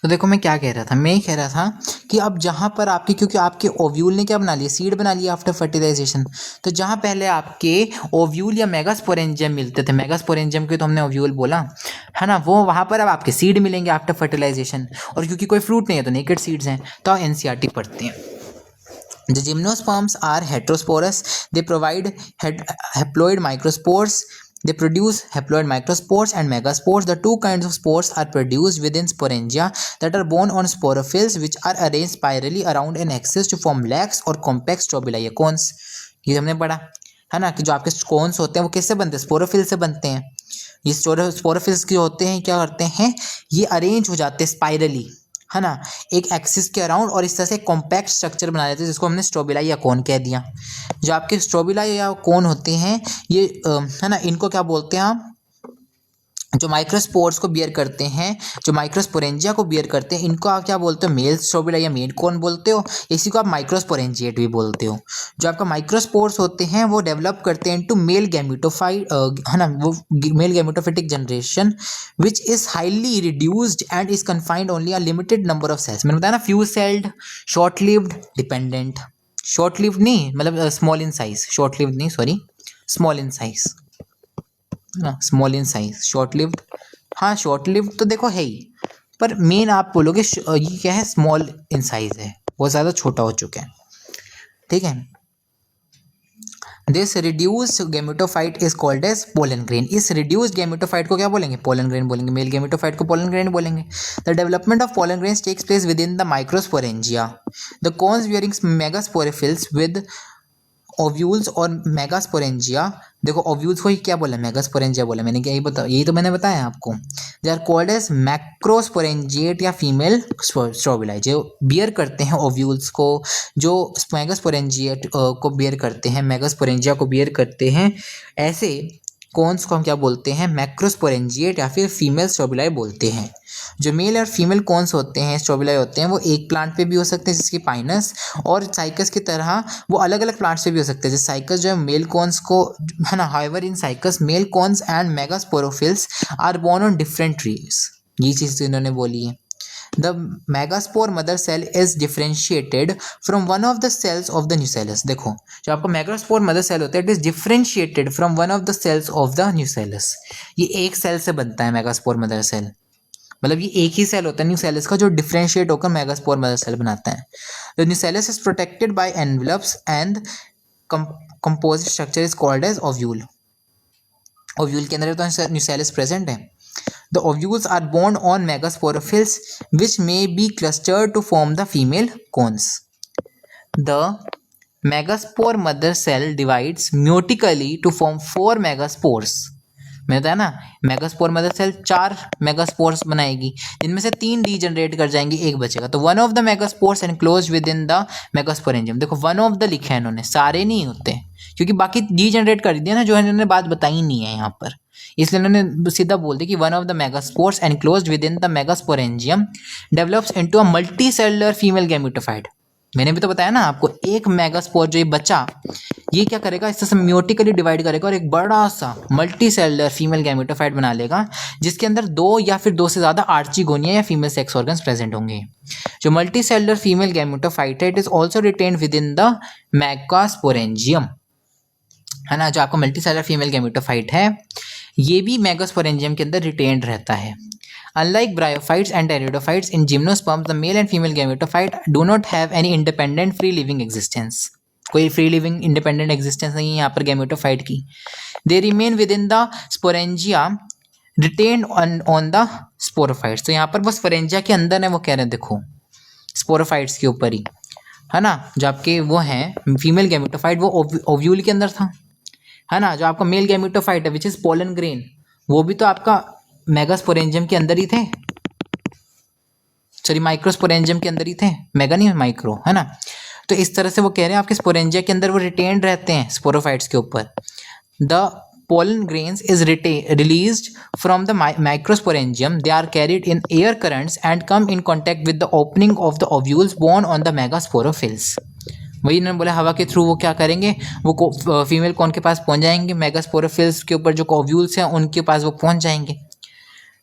तो देखो मैं क्या कह रहा था, मैं ये कह रहा था कि अब जहाँ पर आपके, क्योंकि आपके ओव्यूल ने क्या बना लिया, सीड बना लिया आफ्टर फर्टिलाइजेशन। तो जहाँ पहले आपके ओव्यूल या मेगास्पोरेंजियम मिलते थे, मेगास्पोरेंजियम के तो हमने ओव्यूल बोला है ना, वो वहाँ पर अब आपके सीड मिलेंगे आफ्टर फर्टिलाइजेशन। और क्योंकि कोई फ्रूट नहीं है तो नेकेड सीड्स हैं, तो एनसीईआरटी पढ़ते हैं। The gymnosperms are heterosporous. They provide haploid microspores. They produce haploid microspores and megaspores. The two kinds of spores are produced within sporangia that are borne on sporophylls, which are arranged spirally around an axis to form lax or compact strobilia cones. ये हमने पढ़ा है ना, कि जो आपके cons होते हैं वो किससे बनते हैं, स्पोरोफिल से बनते हैं। ये स्पोरोफिल्स के होते हैं, क्या करते हैं, ये अरेंज हो जाते हैं स्पाइरली, है ना, एक एक्सिस के अराउंड, और इस तरह से कॉम्पैक्ट स्ट्रक्चर बना देते हैं, जिसको हमने स्ट्रोबिला या कोन कह दिया। जो आपके स्ट्रोबिला या कोन होते हैं ये है ना, इनको क्या बोलते हैं आप, जो माइक्रोस्पोर्स को बियर करते हैं, जो माइक्रोस्पोरेंजिया को बियर करते हैं, इनको आप क्या बोलते हो, मेल स्ट्रोबिला या मेल कोन बोलते हो। इसी को आप माइक्रोस्पोरेंजिएट भी बोलते हो। जो आपका माइक्रोस्पोर्स होते हैं वो डेवलप करते हैं इनटू मेल गैमेटोफाइट, है ना, वो male gametophytic generation which is highly reduced and is confined only a limited number of cells. मैंने बताया ना, few celled, short lived, dependent. Short lived नहीं, मतलब small in size, short lived नहीं, sorry, small in size, ना, small in size, short lived. हाँ short lived तो देखो है ही, पर मेन आप बोलोगे ये क्या है, स्मॉल इन साइज है, बहुत ज़्यादा छोटा हो चुका है। ठीक है, this reduced gametophyte is called as pollen grain. इस रिड्यूस्ड गैमेटोफाइट को क्या बोलेंगे, पोलन ग्रेन बोलेंगे। मेल गैमेटोफाइट को पोलन ग्रेन बोलेंगे। The development of pollen grains takes place within the microsporangia. The cones bearing megasporophylls with ovules और megasporangia. देखो ovules को ही क्या बोला, मेगास्पोरेंजिया बोला मैंने, क्या यही तो मैंने बताया आपको। दे आर कॉल्ड एज मैक्रोस्पोरेंजिएट या फीमेल स्ट्रोबिलाई, जो बियर करते हैं ओव्यूल्स को, जो मेगास्पोरेंजिएट को बियर करते हैं, मेगास्पोरेंजिया को बियर करते हैं, ऐसे कॉन्स को हम क्या बोलते हैं, मैक्रोस्पोरेंजिएट या फिर फीमेल स्ट्रोबिलाई बोलते हैं। जो मेल और फीमेल कॉन्स होते हैं, स्ट्रोबिलाई होते हैं, वो एक प्लांट पे भी हो सकते हैं जिसकी पाइनस, और साइकस की तरह वो अलग अलग प्लांट्स पे भी हो सकते हैं। जैसे साइकस जो है मेल कॉन्स को, है ना, however in Cycas male cones and megasporophylls are borne on different trees. ये चीज़ इन्होंने बोली है। The megaspore mother cell is differentiated from one of the cells of the nucellus। देखो जो आपका megaspore mother cell होता है, it is differentiated from one of the cells of the nucellus। ये एक सेल से बनता है megaspore mother cell, मतलब ये एक ही सेल होता है न्यूसेलस का, जो डिफरेंशिएट होकर मेगास्पोर मदर सेल बनाता है। The nucellus is protected by envelopes and composite structure is called as ovule. Ovule के अंदर तो न्यूसेलस प्रेजेंट है। The ovules are borne on megasporophylls which may be clustered to form the female cones. The megaspore mother cell divides meiotically to form 4 megaspores. मैं बताया ना, megaspore mother cell 4 megaspores बनाएगी, जिनमें से 3 डी जनरेट कर जाएंगे, एक बचेगा। तो one of the megaspores enclose with in the megasporangium. देखो वन ऑफ द लिखा है इन्होंने, सारे नहीं होते, क्योंकि बाकी डी जनरेट कर दिया ना, जो इन्होंने बात बताई नहीं है यहाँ पर, इसलिए इन्होंने सीधा बोल दिया कि one of the megaspores enclose with in the megasporangium develops into a multi cellular female gametophyte. मैंने भी तो बताया ना आपको, एक मेगास्पोर जो ये बचा, ये क्या करेगा, इससे सिम्बियोटिकली डिवाइड करेगा और एक बड़ा सा मल्टी सेलुलर फीमेल गैमेटोफाइट बना लेगा, जिसके अंदर 2 या फिर 2 से ज़्यादा आर्चिगोनिया या फीमेल सेक्स ऑर्गन्स प्रेजेंट होंगे। जो मल्टी सेलुलर फीमेल गैमेटोफाइट है, it is also retained with in the megasporangium, है ना। जो आपका मल्टी सेलुलर फीमेल गैमेटोफाइट है, ये भी मेगास्पोरेंजियम के अंदर रिटेन्ड रहता है। Unlike bryophytes and pteridophytes, in gymnosperms, the male and female gametophyte do not have any independent free living existence। कोई फ्री लिविंग इंडिपेंडेंट एग्जिस्टेंस नहीं है यहाँ पर गैमेटोफाइट की। They remain within the sporangia, retained on the sporophytes। तो यहाँ पर वो स्पोरेंजिया के अंदर है, वो कह रहे हैं, देखो स्पोरोफाइट्स के ऊपर ही, है ना। जो आपके वो हैं फीमेल गैमेटोफाइट, वो ओव्यूल के अंदर था, है ना। जो आपका मेल गैमेटोफाइट है विच इज पोलन ग्रेन, वो भी तो आपका मेगास्पोरेंजियम के अंदर ही थे, सॉरी माइक्रोस्पोरेंजियम के अंदर ही थे, मेगा नहीं माइक्रो, है ना। तो इस तरह से वो कह रहे हैं आपके स्पोरेंजिया के अंदर वो रिटेन्ड रहते हैं स्पोरोफाइट्स के ऊपर। The pollen grains is released from the microsporangium. They are carried in air currents and come in contact with the opening of the ovules borne on the megasporophylls। वही इन्होंने बोला हवा के थ्रू वो क्या करेंगे, वो फीमेल कौन के पास पहुंच जाएंगे, मेगास्पोरोफिल्स के ऊपर जो ओव्यूल्स हैं उनके पास वो पहुंच जाएंगे।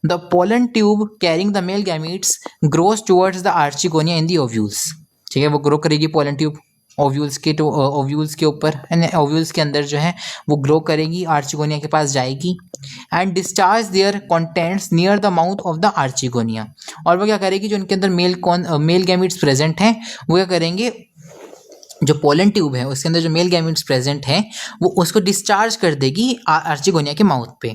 The pollen tube carrying the male gametes grows towards the archegonia in the ovules. ठीक है, वो ग्रो करेगी पोलन ट्यूब ओव्यूल्स के ओव्यूल्स के ऊपर, ओव्यूल्स के अंदर जो है वो ग्रो करेगी, आर्चिगोनिया के पास जाएगी and discharge their contents near the mouth of the archegonia. और वो क्या करेगी, जो उनके अंदर मेल गैमीट्स प्रेजेंट हैं वो क्या करेंगे, जो पोलन ट्यूब है उसके अंदर जो मेल गैमीट्स प्रेजेंट हैं वो उसको डिस्चार्ज कर देगी आर्चिगोनिया के माउथ पे।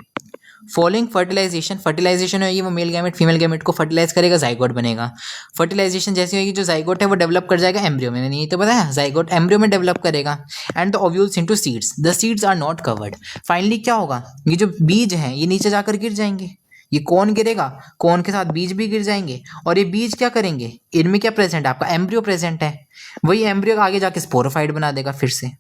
फॉलोइंग फर्टिलाइजेशन, फर्टिलाइजेशन होगी वो मेल गैमेट फीमेल गैमेट को फर्टिलाइज करेगा, जाइगोट बनेगा। फर्टिलाइजेशन जैसी होगी, जो जाइगोट है वो डेवलप कर जाएगा एम्ब्रियो में, नहीं तो पता है जाइगोट एम्ब्रियो में डेवलप करेगा। And the ovules into seeds, the seeds are not covered. Finally क्या होगा, ये जो बीज हैं ये नीचे जाकर गिर जाएंगे, ये कौन गिरेगा, कौन के साथ बीज भी गिर जाएंगे। और ये बीज क्या करेंगे, इनमें क्या प्रेजेंट है, आपका एम्ब्रियो प्रेजेंट है, वही एम्ब्रियो आगे जाके स्पोरोफाइट बना देगा फिर से।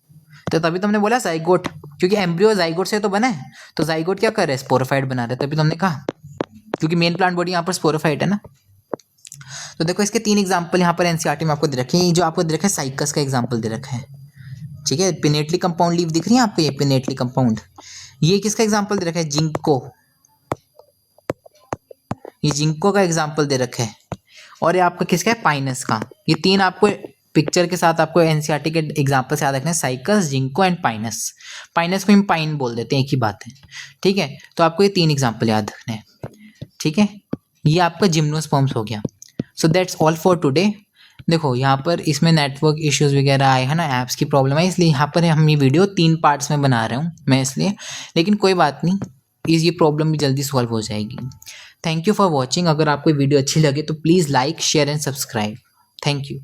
तो तभी तुमने बोला जाइगोट, क्योंकि एम्ब्रियो जाइगोट से तो बना है, तो जाइगोट क्या कर रहे हैं, स्पोरोफाइट बना रहे हैं, तभी तुमने कहा, क्योंकि मेन प्लांट बॉडी यहाँ पर स्पोरोफाइट है ना। तो देखो इसके 3 एग्जाम्पल यहाँ पर एनसीईआरटी में आपको दे रखे हैं। जो आपको दे रखा है साइकस का एग्जाम्पल दे रखा है, ठीक है। पिनेटली कंपाउंड लीफ दिख रही है आपको, ये पिनेटली कंपाउंड, ये किसका एग्जाम्पल दे रखा है, जिंको, ये जिंको का एग्जाम्पल दे रखा है। और ये आपका किसका है, पाइनस का। ये 3 आपको पिक्चर के साथ आपको एनसीईआरटी के एग्जाम्पल से याद रखना है, Cycas, Ginkgo and Pinus. Pinus को हम पाइन बोल देते हैं, एक ही बात है, ठीक है। तो आपको ये 3 एग्जाम्पल याद रखने हैं, ठीक है। ये आपका जिम्नोस्पर्म्स हो गया। So that's all for today. देखो यहाँ पर इसमें नेटवर्क इश्यूज़ वगैरह आए हैं ना, ऐप्स की प्रॉब्लम है, इसलिए यहाँ पर हम ये वीडियो 3 पार्ट्स में बना रहा हूँ मैं इसलिए, लेकिन कोई बात नहीं, ये प्रॉब्लम भी जल्दी सॉल्व हो जाएगी। Thank you for watching. अगर आपको वीडियो अच्छी लगे तो please like, share and subscribe. Thank you.